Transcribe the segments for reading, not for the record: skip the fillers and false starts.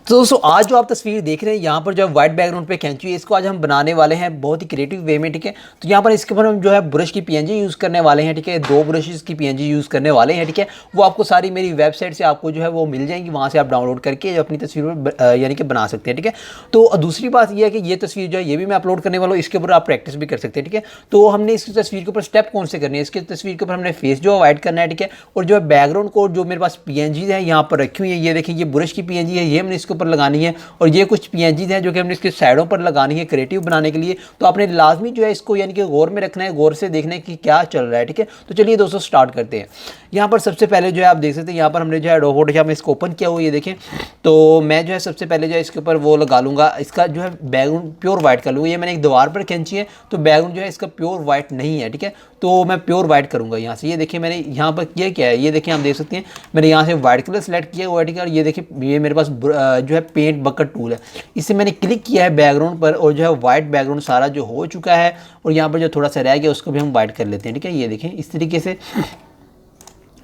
तो दोस्तों आज जो आप तस्वीर देख रहे हैं यहाँ पर जो है वाइट बैकग्राउंड पे खींची हुई है, इसको आज हम बनाने वाले हैं बहुत ही क्रिएटिव वे में। ठीक है, तो यहाँ पर इसके ऊपर हम जो है ब्रश की पीएनजी यूज़ करने वाले हैं। ठीक है, 2 ब्रशेस की पीएनजी यूज़ करने वाले हैं। ठीक है, वो आपको सारी मेरी वेबसाइट से आपको जो है वो मिल जाएंगी, वहाँ से आप डाउनलोड करके अपनी तस्वीर यानी कि बना सकते हैं। ठीक है, तो दूसरी बात यह है कि ये तस्वीर जो है ये भी मैं अपलोड करने वाला हूँ, इसके ऊपर आप प्रैक्टिस भी कर सकते हैं। ठीक है, तो हमने इस तस्वीर के ऊपर स्टेप कौन से करने हैं, इसकी तस्वीर के ऊपर हमने फेस जो है वाइट करना है। ठीक है, और जो है बैकग्राउंड को जो मेरे पास पीएनजी है यहाँ पर रखी हुई है, ये देखिए ये ब्रश की पीएनजी है, ये हमने इसके ऊपर लगानी है। और ये कुछ पीएनजीज हैं जो कि हमने इसके साइडों पर लगानी है क्रिएटिव बनाने के लिए। तो आपने लाजमी जो है इसको यानी कि गौर में रखना है, गौर से देखना है कि क्या चल रहा है। ठीक है, तो चलिए दोस्तों स्टार्ट करते हैं। यहाँ पर सबसे पहले जो है आप देख सकते हैं यहाँ पर हमने जो है फोटोशॉप में इसको ओपन किया हुआ, ये देखें। तो मैं जो है सबसे पहले जो है इसके ऊपर वो लगा लूँगा, इसका जो है बैकग्राउंड प्योर वाइट कर लूँगा। ये मैंने एक दीवार पर खींची है तो बैकग्राउंड जो है इसका प्योर वाइट नहीं है। ठीक है, तो मैं प्योर वाइट करूँगा यहाँ से। ये देखिए मैंने यहाँ पर किया क्या है, ये देखिए आप देख सकते हैं मैंने यहाँ से वाइट कलर सेलेक्ट किया हुआ है। ठीक है, और ये देखिए ये मेरे पास जो है पेंट बकेट टूल है, इससे मैंने क्लिक किया है बैकग्राउंड पर और जो है वाइट बैकग्राउंड सारा जो हो चुका है और यहाँ पर जो थोड़ा सा रह गया उसको भी हम वाइट कर लेते हैं। ठीक है, ये देखें इस तरीके से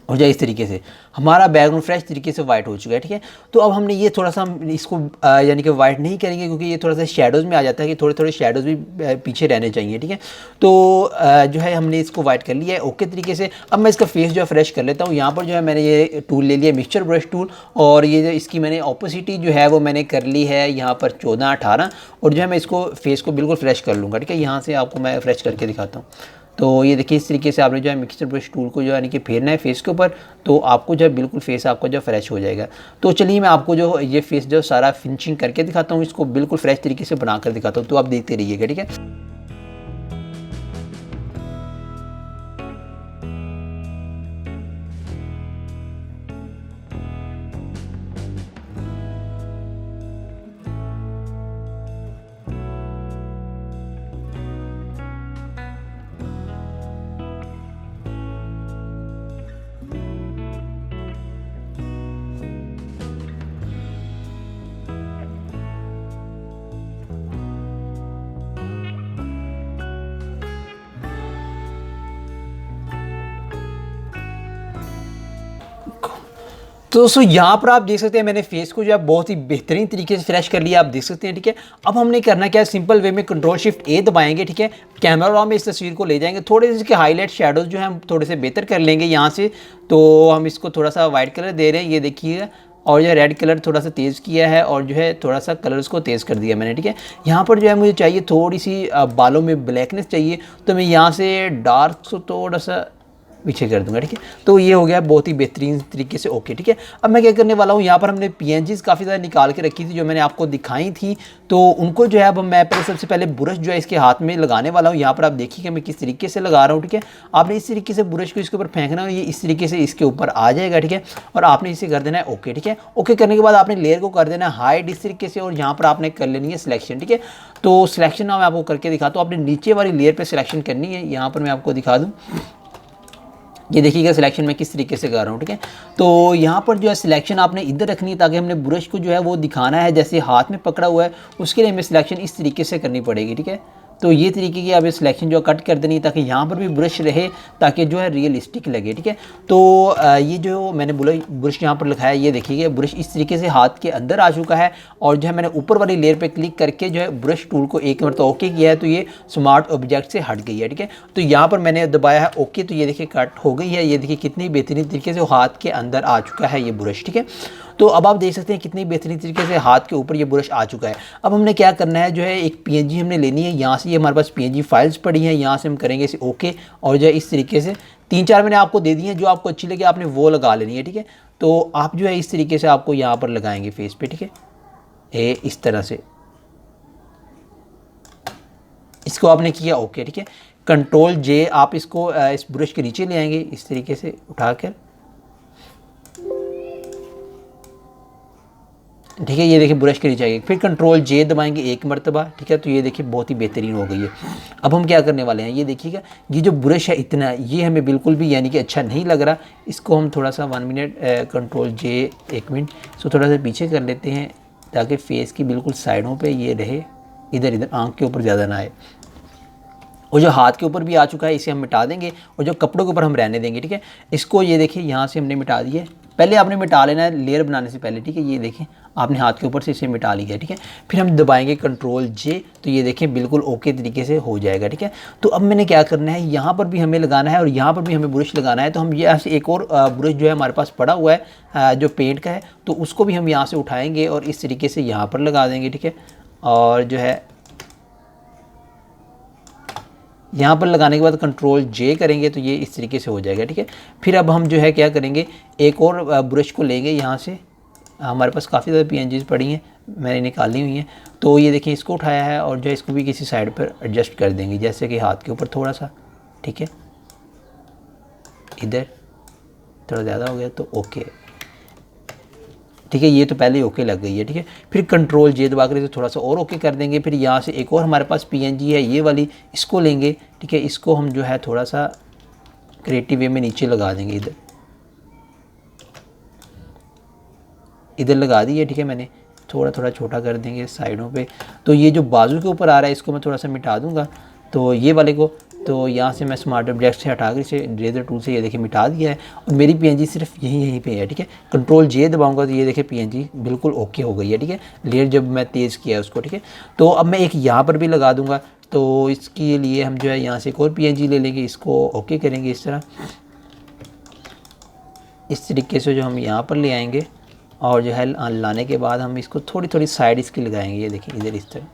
हो जाए, इस तरीके से हमारा बैकग्राउंड फ्रेश तरीके से वाइट हो चुका है। ठीक है, तो अब हमने ये थोड़ा सा हम इसको यानी कि वाइट नहीं करेंगे क्योंकि ये थोड़ा सा शेडोज़ में आ जाता है कि थोड़े थोड़े शेडोज़ भी पीछे रहने चाहिए। ठीक है, तो जो है हमने इसको वाइट कर लिया है ओके तरीके से। अब मैं इसका फेस जो है फ्रेश कर लेता हूँ। यहाँ पर जो है मैंने ये टूल ले लिया मिक्सचर ब्रश टूल, और ये जो इसकी मैंने ऑपोसिटी जो है वो मैंने कर ली है यहाँ पर 14-18, और जो है मैं इसको फेस को बिल्कुल फ्रेश कर लूँगा। ठीक है, यहाँ से आपको मैं फ्रेश करके दिखाता हूँ। तो ये देखिए इस तरीके से आपने जो है मिक्सचर ब्रश टूल को जो है यानी कि फेरना है फेस के ऊपर, तो आपको जो है बिल्कुल फेस आपका जो फ्रेश हो जाएगा। तो चलिए मैं आपको जो ये फेस जो सारा फिनिशिंग करके दिखाता हूँ, इसको बिल्कुल फ्रेश तरीके से बना कर दिखाता हूँ, तो आप देखते रहिएगा। ठीक है, तो दोस्तों यहाँ पर आप देख सकते हैं मैंने फेस को जो है बहुत ही बेहतरीन तरीके से फ्रेश कर लिया, आप देख सकते हैं। ठीक है, अब हमने करना क्या है, सिंपल वे में कंट्रोल शिफ्ट ए दबाएंगे। ठीक है, कैमरा रॉ में इस तस्वीर को ले जाएंगे, थोड़े से इसके हाईलाइट शेडोज जो है हम थोड़े से बेहतर कर लेंगे यहाँ से। तो हम इसको थोड़ा सा वाइट कलर दे रहे हैं, ये देखिएगा, और जो है रेड कलर थोड़ा सा तेज़ किया है और जो है थोड़ा सा कलर्स को तेज़ कर दिया मैंने। ठीक है, यहाँ पर जो है मुझे चाहिए थोड़ी सी बालों में ब्लैकनेस चाहिए, तो मैं यहाँ से डार्क को थोड़ा सा पीछे कर दूंगा। ठीक है, तो ये हो गया बहुत ही बेहतरीन तरीके से ओके। ठीक है, अब मैं क्या करने वाला हूँ, यहाँ पर हमने पीएनजीज काफ़ी ज़्यादा निकाल के रखी थी जो मैंने आपको दिखाई थी, तो उनको जो है अब मैं सबसे पहले ब्रश जो है इसके हाथ में लगाने वाला हूँ। यहाँ पर आप देखिए मैं किस तरीके से लगा रहा हूँ। ठीक है, आपने इस तरीके से ब्रश को इसके ऊपर फेंकना है, ये इस तरीके से इसके ऊपर आ जाएगा। ठीक है, और आपने इसे कर देना है ओके। ठीक है, ओके करने के बाद आपने लेयर को कर देना है हाइड इस तरीके से, और यहाँ पर आपने कर लेनी है सिलेक्शन। ठीक है, तो सिलेक्शन मैं आपको करके दिखाता हूँ, आपने नीचे वाली लेयर पर सिलेक्शन करनी है। यहाँ पर मैं आपको दिखा दूँ, ये देखिएगा सिलेक्शन मैं किस तरीके से कर रहा हूँ। ठीक है, तो यहाँ पर जो है सिलेक्शन आपने इधर रखनी है ताकि हमने ब्रश को जो है वो दिखाना है जैसे हाथ में पकड़ा हुआ है, उसके लिए हमें सिलेक्शन इस तरीके से करनी पड़ेगी। ठीक है, तो ये तरीके की आप सिलेक्शन जो कट कर देनी है ताकि यहाँ पर भी ब्रश रहे, ताकि जो है रियलिस्टिक लगे। ठीक है, तो ये जो मैंने बोला ब्रश यहाँ पर लिखा है, ये देखिएगा ब्रश इस तरीके से हाथ के अंदर आ चुका है, और जो है मैंने ऊपर वाली लेयर पे क्लिक करके जो है ब्रश टूल को एक मरतबा ओके किया है, तो ये स्मार्ट ऑब्जेक्ट से हट गई है। ठीक है, तो यहाँ पर मैंने दबाया है ओके, तो ये देखिए कट हो गई है। ये देखिए कितनी बेहतरीन तरीके से हाथ के अंदर आ चुका है ये ब्रश। ठीक है, तो अब आप देख सकते हैं कितनी बेहतरीन तरीके से हाथ के ऊपर ये ब्रश आ चुका है। अब हमने क्या करना है, जो है एक पीएनजी हमने लेनी है, यहाँ से ये हमारे पास पीएनजी फाइल्स पड़ी हैं, यहाँ से हम करेंगे इसे ओके, और जो है इस तरीके से 3-4 मैंने आपको दे दी हैं, जो आपको अच्छी लगे आपने वो लगा लेनी है। ठीक है, तो आप जो है इस तरीके से आपको यहाँ पर लगाएंगे फेस पे। ठीक है, इस तरह से इसको आपने किया ओके। ठीक है, कंट्रोल जे आप इसको इस ब्रश के नीचे ले आएंगे इस तरीके से उठाकर। ठीक है, ये देखिए ब्रश के नीचे आएगी, फिर कंट्रोल जे दबाएंगे एक मरतबा। ठीक है, तो ये देखिए बहुत ही बेहतरीन हो गई है। अब हम क्या करने वाले हैं, ये देखिएगा ये जो ब्रश है इतना ये हमें बिल्कुल भी यानी कि अच्छा नहीं लग रहा, इसको हम थोड़ा सा 1 मिनट कंट्रोल जे 1 मिनट इसको थोड़ा सा पीछे कर लेते हैं ताकि फेस की बिल्कुल साइडों पर ये रहे, इधर इधर आँख के ऊपर ज़्यादा ना आए। और जो हाथ के ऊपर भी आ चुका है इसे हम मिटा देंगे, और जो कपड़ों के ऊपर हम रहने देंगे। ठीक है, इसको ये देखिए यहाँ से हमने मिटा दिया, पहले आपने मिटा लेना है लेयर बनाने से पहले, ठीक है। ये देखें आपने हाथ के ऊपर से इसे मिटा लिया, ठीक है। फिर हम दबाएंगे कंट्रोल जे, तो ये देखें बिल्कुल ओके तरीके से हो जाएगा, ठीक है। तो अब मैंने क्या करना है, यहाँ पर भी हमें लगाना है और यहाँ पर भी हमें ब्रश लगाना है। तो हम यहाँ से एक और ब्रश जो है हमारे पास पड़ा हुआ है जो पेंट का है, तो उसको भी हम यहाँ से उठाएंगे और इस तरीके से यहाँ पर लगा देंगे, ठीक है। और जो है यहाँ पर लगाने के बाद कंट्रोल जे करेंगे तो ये इस तरीके से हो जाएगा, ठीक है। फिर अब हम जो है क्या करेंगे, एक और ब्रश को लेंगे यहाँ से, हमारे पास काफ़ी ज़्यादा PNGs पड़ी हैं, मैंने निकाली हुई हैं। तो ये देखिए इसको उठाया है और जो है इसको भी किसी साइड पर एडजस्ट कर देंगे, जैसे कि हाथ के ऊपर थोड़ा सा, ठीक है। इधर थोड़ा ज़्यादा हो गया तो ओके, ठीक है। ये तो पहले ही ओके लग गई है, ठीक है। फिर कंट्रोल जे दबा कर इसे थोड़ा सा और ओके कर देंगे। फिर यहाँ से एक और हमारे पास PNG है ये वाली, इसको लेंगे, ठीक है। इसको हम जो है थोड़ा सा क्रिएटिव वे में नीचे लगा देंगे, इधर लगा दी है, ठीक है। मैंने थोड़ा थोड़ा छोटा कर देंगे साइडों पे। तो ये जो बाजू के ऊपर आ रहा है इसको मैं थोड़ा सा मिटा दूंगा, तो ये वाले को तो यहाँ से मैं स्मार्ट ऑब्जेक्ट से हटा कर इसे रेजर टूल से ये देखिए मिटा दिया है और मेरी PNG सिर्फ यहीं पे है, ठीक है। कंट्रोल जे दबाऊंगा तो ये देखिए PNG बिल्कुल ओके हो गई है, ठीक है। लेयर जब मैं तेज़ किया उसको, ठीक है। तो अब मैं एक यहाँ पर भी लगा दूँगा, तो इसके लिए हम जो है यहाँ से एक और PNG ले लेंगे, इसको ओके करेंगे इस तरह, इस तरीके से जो हम यहाँ पर ले आएंगे और जो है लाने के बाद हम इसको थोड़ी थोड़ी साइड इसकी लगाएंगे, ये देखिए इधर इस तरह,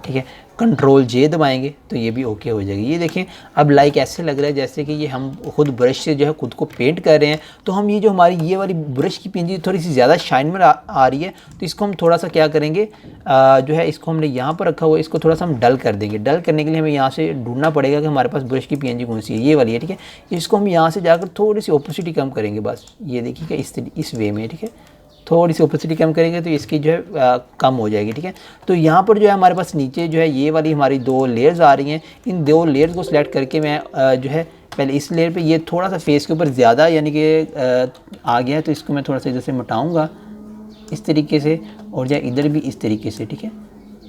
ठीक है। कंट्रोल जे दबाएंगे तो ये भी ओके हो जाएगी। ये देखें अब लाइक ऐसे लग रहा है जैसे कि ये हम खुद ब्रश से जो है खुद को पेंट कर रहे हैं। तो हम ये जो हमारी ये वाली ब्रश की PNG थोड़ी सी ज़्यादा शाइन में आ रही है, तो इसको हम थोड़ा सा क्या करेंगे, जो है इसको हमने यहाँ पर रखा हुआ है, इसको थोड़ा सा हम डल कर देंगे। डल करने के लिए हमें यहाँ से ढूंढना पड़ेगा कि हमारे पास ब्रश की PNG कौन सी है, ये वाली है, ठीक है। इसको हम यहाँ से जाकर थोड़ी सी ओपेसिटी कम करेंगे, बस ये देखिएगा इस वे में, ठीक है। थोड़ी सी ओपेसिटी कम करेंगे तो इसकी जो है कम हो जाएगी, ठीक है। तो यहाँ पर जो है हमारे पास नीचे जो है ये वाली हमारी 2 लेयर्स आ रही हैं। इन 2 लेयर्स को सिलेक्ट करके मैं जो है पहले इस लेयर पे ये थोड़ा सा फेस के ऊपर ज़्यादा यानी कि आ गया है, तो इसको मैं थोड़ा सा जैसे मिटाऊँगा इस तरीके से और जो इधर भी इस तरीके से, ठीक है।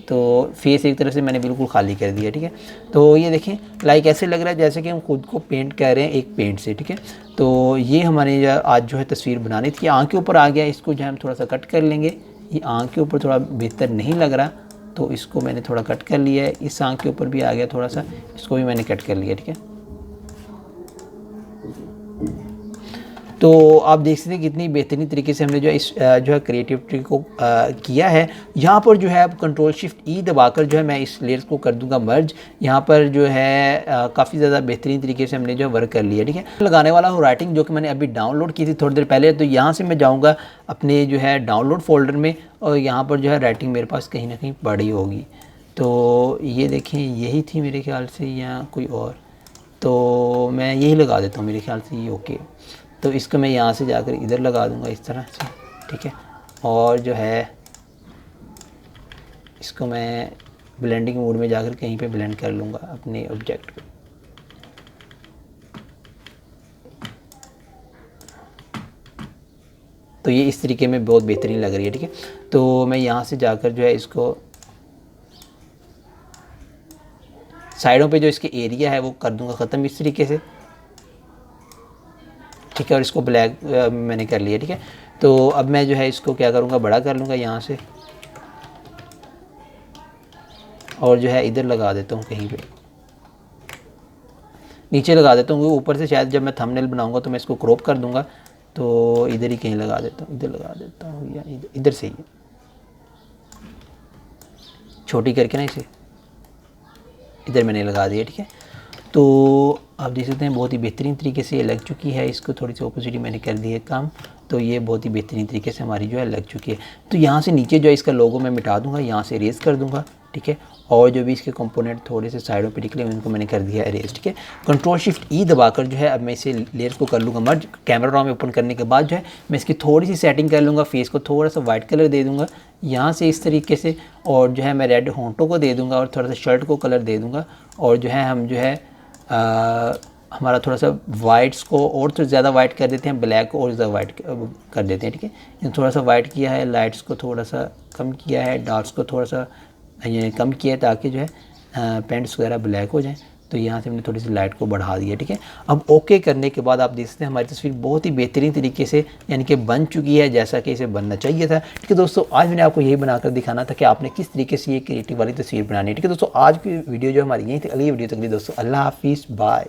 तो फेस एक तरह से मैंने बिल्कुल खाली कर दिया, ठीक है। तो ये देखें लाइक ऐसे लग रहा है जैसे कि हम खुद को पेंट कर रहे हैं एक पेंट से, ठीक है। तो ये हमारे आज जो है तस्वीर बनानी थी। आँख के ऊपर आ गया, इसको जो है हम थोड़ा सा कट कर लेंगे। ये आँख के ऊपर थोड़ा बेहतर नहीं लग रहा, तो इसको मैंने थोड़ा कट कर लिया है। इस आँख के ऊपर भी आ गया थोड़ा सा, इसको भी मैंने कट कर लिया, ठीक है। तो आप देख सकते हैं कितनी बेहतरीन तरीके से हमने जो इस जो है क्रिएटिविटी को किया है। यहाँ पर जो है अब कंट्रोल शिफ्ट ई दबाकर जो है मैं इस लेयर्स को कर दूंगा मर्ज। यहाँ पर जो है काफ़ी ज़्यादा बेहतरीन तरीके से हमने जो है वर्क कर लिया, ठीक है। लगाने वाला हूँ राइटिंग जो कि मैंने अभी डाउनलोड की थी थोड़ी देर पहले। तो यहाँ से मैं जाऊँगा अपने जो है डाउनलोड फोल्डर में और यहाँ पर जो है राइटिंग मेरे पास कहीं ना कहीं पड़ी होगी। तो ये देखें यही थी मेरे ख्याल से या कोई और, तो मैं यही लगा देता हूँ, मेरे ख्याल से ये ओके। तो इसको मैं यहाँ से जाकर इधर लगा दूँगा इस तरह से, ठीक है। और जो है इसको मैं ब्लेंडिंग मोड में जाकर कहीं पे ब्लेंड कर लूँगा अपने ऑब्जेक्ट को। तो ये इस तरीके में बहुत बेहतरीन लग रही है, ठीक है। तो मैं यहाँ से जाकर जो है इसको साइडों पे जो इसके एरिया है वो कर दूँगा ख़त्म इस तरीके से, ठीक है। और इसको ब्लैक मैंने कर लिया, ठीक है। तो अब मैं जो है इसको क्या करूँगा, बड़ा कर लूँगा यहाँ से और जो है इधर लगा देता हूँ, कहीं पे नीचे लगा देता हूँ। ऊपर से शायद जब मैं थंबनेल बनाऊँगा तो मैं इसको क्रॉप कर दूँगा, तो इधर ही कहीं लगा देता हूँ, इधर लगा देता हूँ या इधर से ही छोटी करके ना इसे इधर मैंने लगा दिया, ठीक है। तो आप देख सकते हैं बहुत ही बेहतरीन तरीके से ये लग चुकी है। इसको थोड़ी सी ओपेसिटी मैंने कर दी है कम, तो ये बहुत ही बेहतरीन तरीके से हमारी जो है लग चुकी है। तो यहाँ से नीचे जो है इसका लोगो मैं मिटा दूँगा, यहाँ से इरेज कर दूँगा, ठीक है। और जो भी इसके कंपोनेंट थोड़े से साइडों पे निकले उनको मैंने कर दिया इरेज, ठीक है। कंट्रोल शिफ्ट ई दबाकर जो है अब मैं इसे लेयर्स को कर लूँगा मर्ज। कैमरा रॉ में ओपन करने के बाद जो है मैं इसकी थोड़ी सी सेटिंग कर लूँगा, फेस को थोड़ा सा वाइट कलर दे दूँगा यहाँ से इस तरीके से, और जो है मैं रेड होंठों को दे दूँगा और थोड़ा सा शर्ट को कलर दे दूँगा। और जो है हम जो है हमारा थोड़ा सा वाइट्स को और तो ज़्यादा वाइट कर देते हैं, ब्लैक को और ज़्यादा वाइट कर देते हैं, ठीक है। थोड़ा सा वाइट किया है, लाइट्स को थोड़ा सा कम किया है, डार्क्स को थोड़ा सा ये कम किया है ताकि जो है पेंट्स वगैरह ब्लैक हो जाएं। तो यहाँ से हमने थोड़ी सी लाइट को बढ़ा दिया, ठीक है। अब ओके करने के बाद आप देख सकते हैं हमारी तस्वीर बहुत ही बेहतरीन तरीके से यानी कि बन चुकी है, जैसा कि इसे बनना चाहिए था, ठीक है दोस्तों। आज मैंने आपको यही बनाकर दिखाना था कि आपने किस तरीके से ये क्रिएटिव वाली तस्वीर बनानी है, ठीक है दोस्तों। आज की वीडियो जो हमारी यही थी, अगली वीडियो तक भी दोस्तों अल्लाह हाफिज़, बाय।